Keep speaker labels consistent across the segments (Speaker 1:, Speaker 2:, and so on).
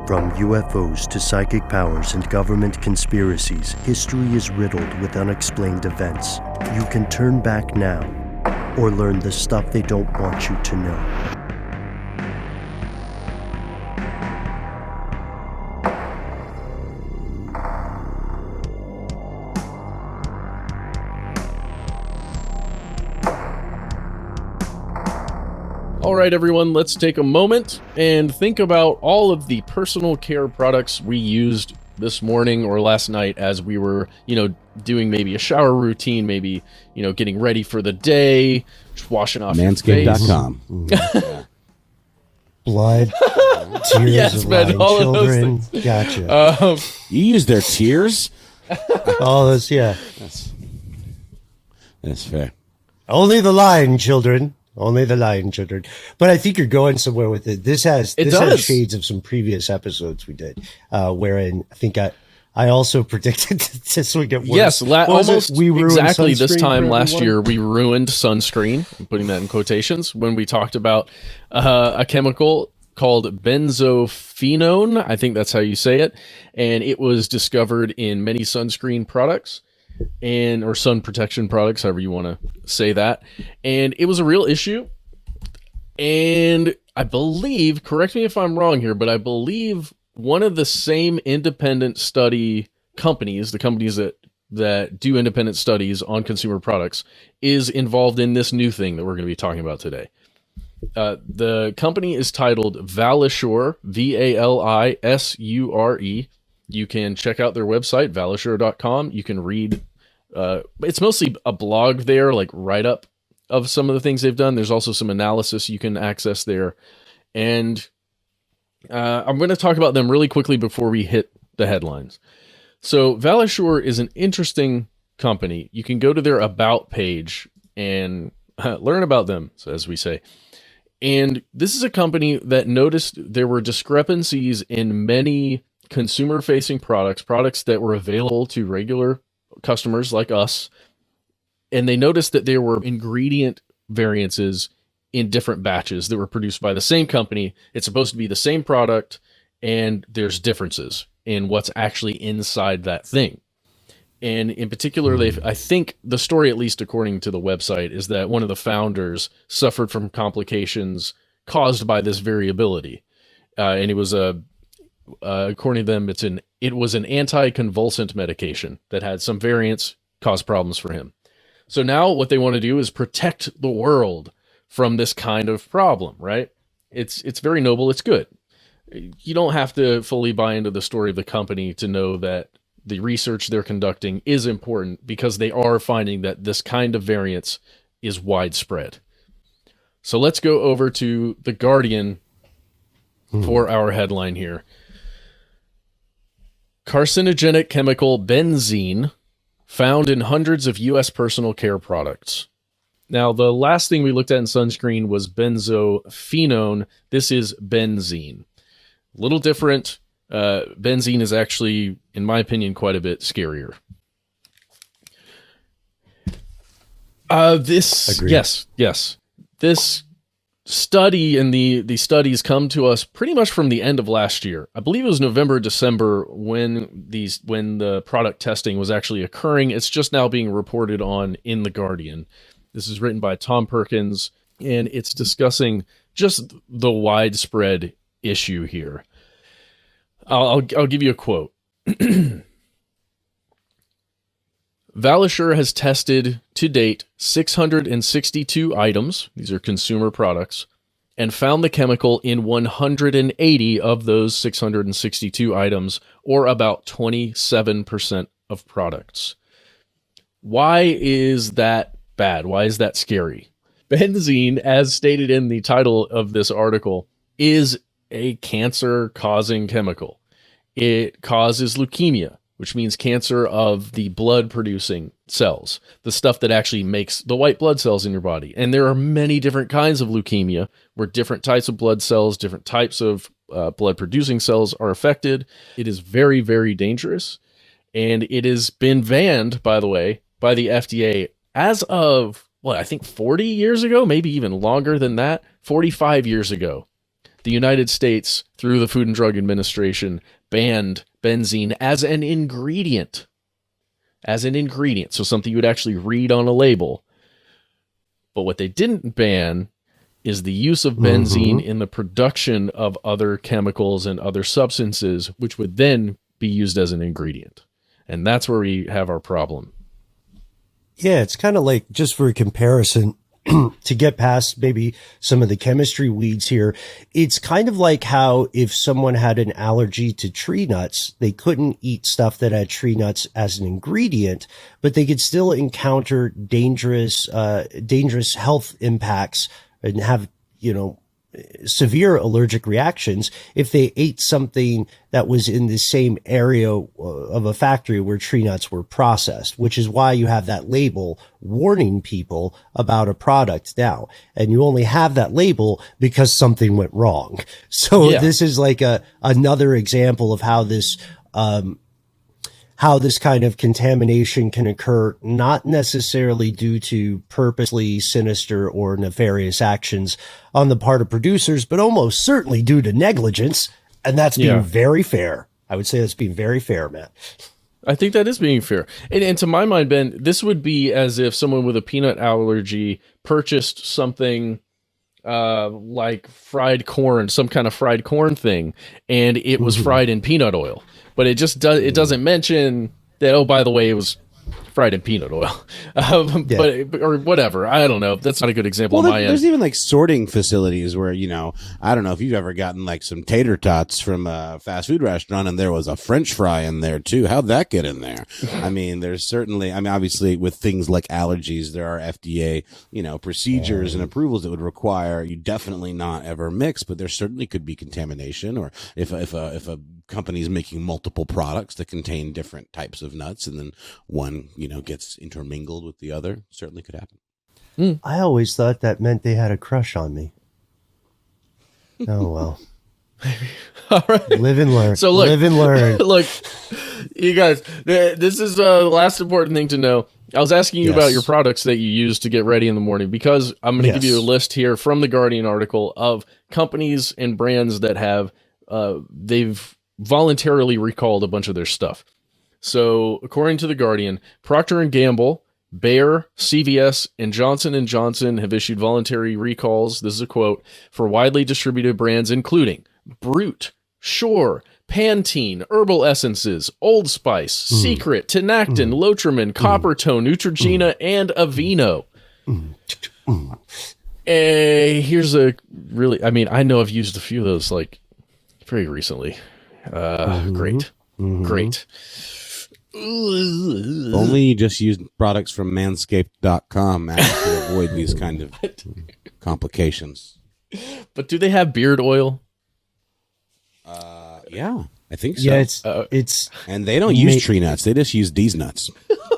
Speaker 1: From UFOs to psychic powers and government conspiracies, history is riddled with unexplained events. You can turn back now or learn the stuff they don't want you to know.
Speaker 2: All right, everyone, let's take a moment and think about all of the personal care products we used this morning or last night as we were, doing maybe a shower routine, maybe, getting ready for the day, just washing off
Speaker 3: Manscaped.com.
Speaker 1: Yeah. Blood, tears
Speaker 2: yes,
Speaker 1: of
Speaker 2: man,
Speaker 1: lying
Speaker 2: all
Speaker 1: children.
Speaker 2: of those things.
Speaker 1: Gotcha.
Speaker 3: You use their tears?
Speaker 1: All those, yeah.
Speaker 3: That's fair.
Speaker 1: Only the lying children. Only the lying children. But I think you're going somewhere with it. This has shades of some previous episodes we did, wherein I think I also predicted this would get worse.
Speaker 2: Yes, almost exactly this time last
Speaker 1: everyone?
Speaker 2: year, we ruined sunscreen, I'm putting that in quotations, when we talked about a chemical called benzophenone. I think that's how you say it. And it was discovered in many sunscreen products. Or sun protection products, however you want to say that. And it was a real issue. And I believe, correct me if I'm wrong here, but I believe one of the same independent study companies, the companies that do independent studies on consumer products, is involved in this new thing that we're going to be talking about today. The company is titled Valisure, Valisure. You can check out their website, valisure.com. You can read, it's mostly a blog there, like write-up of some of the things they've done. There's also some analysis you can access there. And I'm going to talk about them really quickly before we hit the headlines. So Valisure is an interesting company. You can go to their About page and learn about them, as we say. And this is a company that noticed there were discrepancies in many consumer-facing products that were available to regular customers like us, and they noticed that there were ingredient variances in different batches that were produced by the same company. It's supposed to be the same product, and there's differences in what's actually inside that thing. And in particular, I think the story, at least according to the website, is that one of the founders suffered from complications caused by this variability, and it was according to them, it was an anticonvulsant medication that had some variants, caused problems for him. So now what they want to do is protect the world from this kind of problem, right? It's very noble. It's good. You don't have to fully buy into the story of the company to know that the research they're conducting is important, because they are finding that this kind of variance is widespread. So let's go over to The Guardian for our headline here. Carcinogenic chemical benzene found in hundreds of U.S. personal care products. Now, the last thing we looked at in sunscreen was benzophenone. This is benzene. A little different. Benzene is actually, in my opinion, quite a bit scarier.
Speaker 1: Agreed.
Speaker 2: Yes. This study and the studies come to us pretty much from the end of last year. I believe it was November, December when the product testing was actually occurring. It's just now being reported on in The Guardian. This is written by Tom Perkins, and it's discussing just the widespread issue here. I'll give you a quote. Valisure has tested to date 662 items, these are consumer products, and found the chemical in 180 of those 662 items, or about 27% of products. Why is that bad? Why is that scary? Benzene, as stated in the title of this article, is a cancer-causing chemical. It causes leukemia, which means cancer of the blood-producing cells, the stuff that actually makes the white blood cells in your body. And there are many different kinds of leukemia, where different types of blood cells, different types of blood-producing cells are affected. It is very, very dangerous, and it has been banned, by the way, by the FDA as of, I think 40 years ago, maybe even longer than that, 45 years ago. the United States, through the Food and Drug Administration, banned benzene as an ingredient. As an ingredient, so something you would actually read on a label. But what they didn't ban is the use of benzene in the production of other chemicals and other substances, which would then be used as an ingredient. And that's where we have our problem.
Speaker 1: Yeah, it's kind of like, just for a comparison, to get past maybe some of the chemistry weeds here, it's kind of like how if someone had an allergy to tree nuts, they couldn't eat stuff that had tree nuts as an ingredient, but they could still encounter dangerous health impacts and have, severe allergic reactions if they ate something that was in the same area of a factory where tree nuts were processed, which is why you have that label warning people about a product now. And you only have that label because something went wrong. So This is like another example of how this kind of contamination can occur, not necessarily due to purposely sinister or nefarious actions on the part of producers, but almost certainly due to negligence. And that's being very fair. I would say that's being very fair, Matt.
Speaker 2: I think that is being fair. And to my mind, Ben, this would be as if someone with a peanut allergy purchased something like fried corn, some kind of fried corn thing, and it was fried in peanut oil. But it doesn't mention that, oh, by the way, it was fried in peanut oil. But or whatever. I don't know. That's not a good example on my end.
Speaker 3: There's even like sorting facilities where, I don't know if you've ever gotten like some tater tots from a fast food restaurant and there was a French fry in there too. How'd that get in there? I mean, there's certainly, obviously with things like allergies, there are FDA, procedures and approvals that would require you definitely not ever mix, but there certainly could be contamination, or if a company's making multiple products that contain different types of nuts and then one, gets intermingled with the other, certainly could happen.
Speaker 1: I always thought that meant they had a crush on me. Oh, well.
Speaker 2: All right.
Speaker 1: Live and learn.
Speaker 2: So look,
Speaker 1: live and learn.
Speaker 2: Look, you guys, this is the last important thing to know. I was asking you about your products that you use to get ready in the morning, because I'm going to give you a list here from the Guardian article of companies and brands that have, they've voluntarily recalled a bunch of their stuff. So according to the Guardian, Procter & Gamble, Bayer, CVS, and Johnson & Johnson have issued voluntary recalls, this is a quote, for widely distributed brands including Brute, Sure, Pantene, Herbal Essences, Old Spice, Secret, Tinactin, Lotrimin, Coppertone, Neutrogena, and Aveeno. Here's a really, I know I've used a few of those like very recently. Great.
Speaker 3: Only you just use products from manscaped.com to avoid these kind of complications.
Speaker 2: But do they have beard oil?
Speaker 3: Yeah, I think so.
Speaker 1: Yeah, it's
Speaker 3: and they don't use tree nuts; they just use these nuts.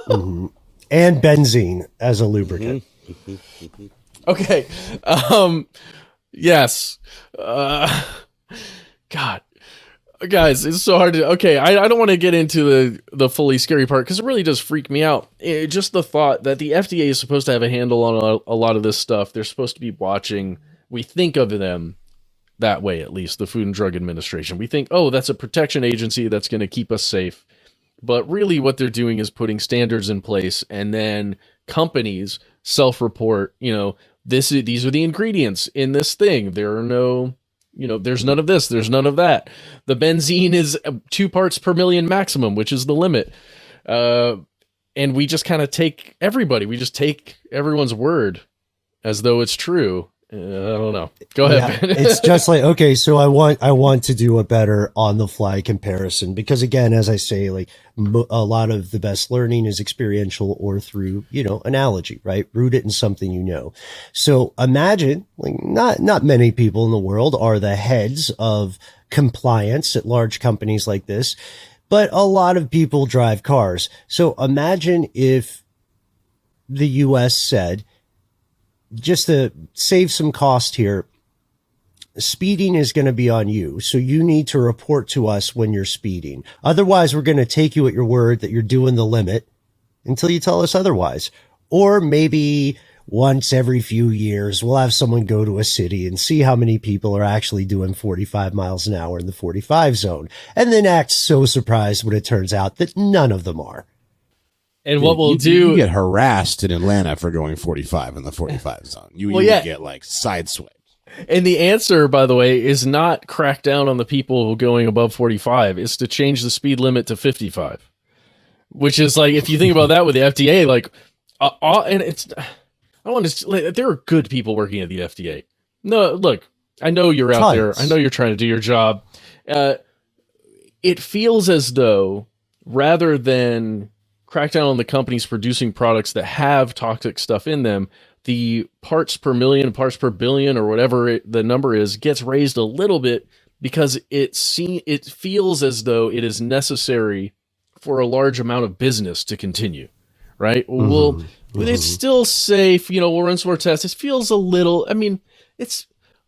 Speaker 1: And benzene as a lubricant.
Speaker 2: Okay. Yes. God. Guys, it's so hard to... Okay, I don't want to get into the fully scary part, because it really does freak me out. Just the thought that the FDA is supposed to have a handle on a lot of this stuff. They're supposed to be watching. We think of them that way, at least, the Food and Drug Administration. We think, oh, that's a protection agency that's going to keep us safe. But really what they're doing is putting standards in place, and then companies self-report, these are the ingredients in this thing. There are no... there's none of this, there's none of that. The benzene is 2 parts per million maximum, which is the limit. And we just kind of take everyone's word as though it's true. I don't know. Go ahead.
Speaker 1: Yeah, it's just like, okay, so I want to do a better on the fly comparison, because again, as I say, like a lot of the best learning is experiential or through, analogy, right? Root it in something. So imagine, like, not many people in the world are the heads of compliance at large companies like this, but a lot of people drive cars. So imagine if the US said, just to save some cost here, speeding is going to be on you. So you need to report to us when you're speeding. Otherwise, we're going to take you at your word that you're doing the limit until you tell us otherwise. Or maybe once every few years, we'll have someone go to a city and see how many people are actually doing 45 miles an hour in the 45 zone, and then act so surprised when it turns out that none of them are.
Speaker 2: And what we'll do...
Speaker 3: You get harassed in Atlanta for going 45 in the 45 zone. You get, like, sideswiped.
Speaker 2: And the answer, by the way, is not crack down on the people going above 45. It's to change the speed limit to 55. Which is like, if you think about that with the FDA, like, and it's, I want to, like, there are good people working at the FDA. No, look, I know you're out there. I know you're trying to do your job. It feels as though rather than crack down on the companies producing products that have toxic stuff in them, the parts per million, parts per billion, or whatever the number is, gets raised a little bit because it feels as though it is necessary for a large amount of business to continue, right? Mm-hmm. Well, it's still safe. We'll run some more tests. It feels a little, I mean, it's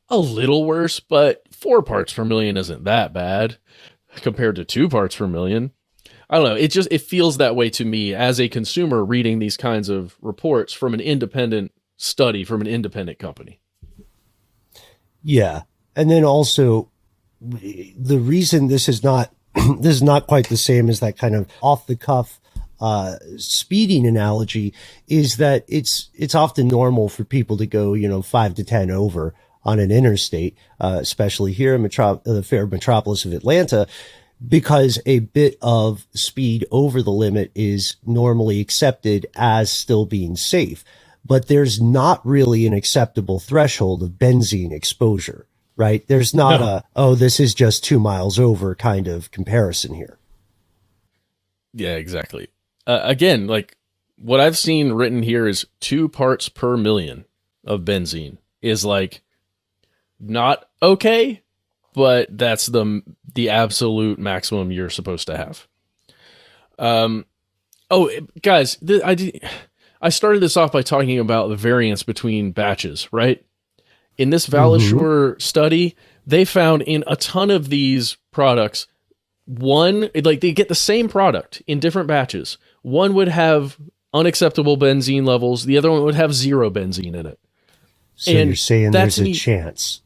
Speaker 2: a little worse, but 4 parts per million isn't that bad compared to 2 parts per million. I don't know. It feels that way to me as a consumer reading these kinds of reports from an independent study from an independent company.
Speaker 1: Yeah. And then also the reason this is not quite the same as that kind of off the cuff speeding analogy is that it's often normal for people to go 5 to 10 over on an interstate, especially here in the fair metropolis of Atlanta, because a bit of speed over the limit is normally accepted as still being safe. But there's not really an acceptable threshold of benzene exposure, right? There's not this is just 2 miles over kind of comparison here.
Speaker 2: Yeah, exactly. Again, like what I've seen written here is 2 parts per million of benzene is like not okay, but that's the absolute maximum you're supposed to have. Guys, I started this off by talking about the variance between batches, right? In this Valisure study, they found in a ton of these products, they get the same product in different batches. One would have unacceptable benzene levels. The other one would have 0 benzene in it.
Speaker 1: So you're saying there's a chance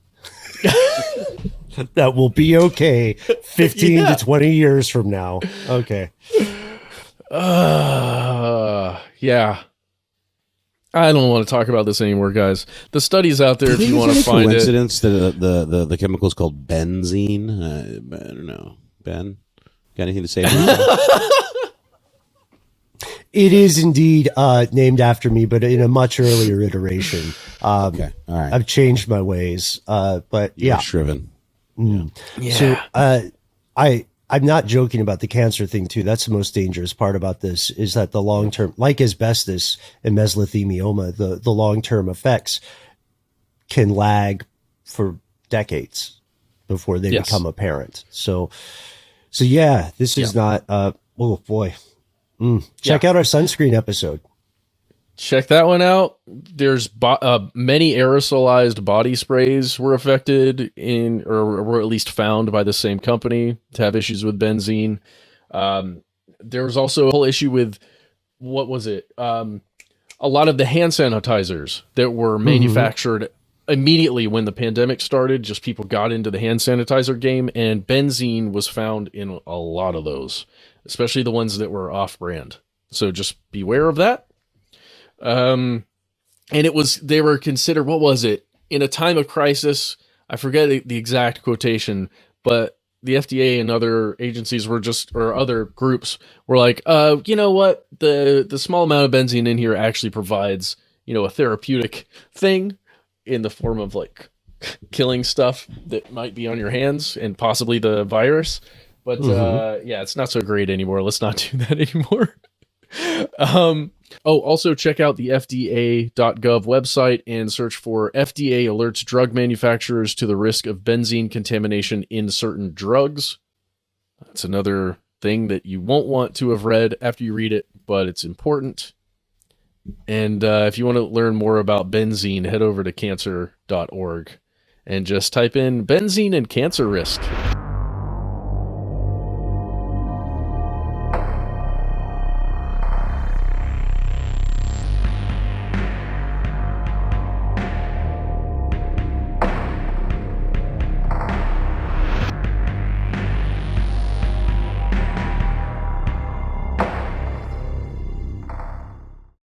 Speaker 1: that will be okay 15 to 20 years from now. Okay.
Speaker 2: Yeah. I don't want to talk about this anymore, guys. The study's out there if you want to find it.
Speaker 3: Coincidence that the chemical is called benzene? I don't know. Ben, got anything to say about that?
Speaker 1: It is indeed named after me, but in a much earlier iteration.
Speaker 3: Okay, all right.
Speaker 1: I've changed my ways, but yeah.
Speaker 3: You're shriven.
Speaker 1: Yeah. So I'm not joking about the cancer thing too. That's the most dangerous part about this is that the long-term, like asbestos and mesothelioma, the long-term effects can lag for decades before they become apparent. So yeah, this is not, oh boy. Check out our sunscreen episode.
Speaker 2: Check that one out. There's many aerosolized body sprays were affected or were at least found by the same company to have issues with benzene. There was also a whole issue with, what was it? A lot of the hand sanitizers that were manufactured immediately when the pandemic started, just people got into the hand sanitizer game, and benzene was found in a lot of those, especially the ones that were off-brand. So just beware of that. And they were considered, what was it? In a time of crisis, I forget the exact quotation, but the FDA and other agencies or other groups were like, you know what? The small amount of benzene in here actually provides, a therapeutic thing in the form of like killing stuff that might be on your hands and possibly the virus. But, it's not so great anymore. Let's not do that anymore. Also check out the FDA.gov website and search for FDA alerts drug manufacturers to the risk of benzene contamination in certain drugs. That's another thing that you won't want to have read after you read it, but it's important. And if you want to learn more about benzene, head over to cancer.org and just type in benzene and cancer risk.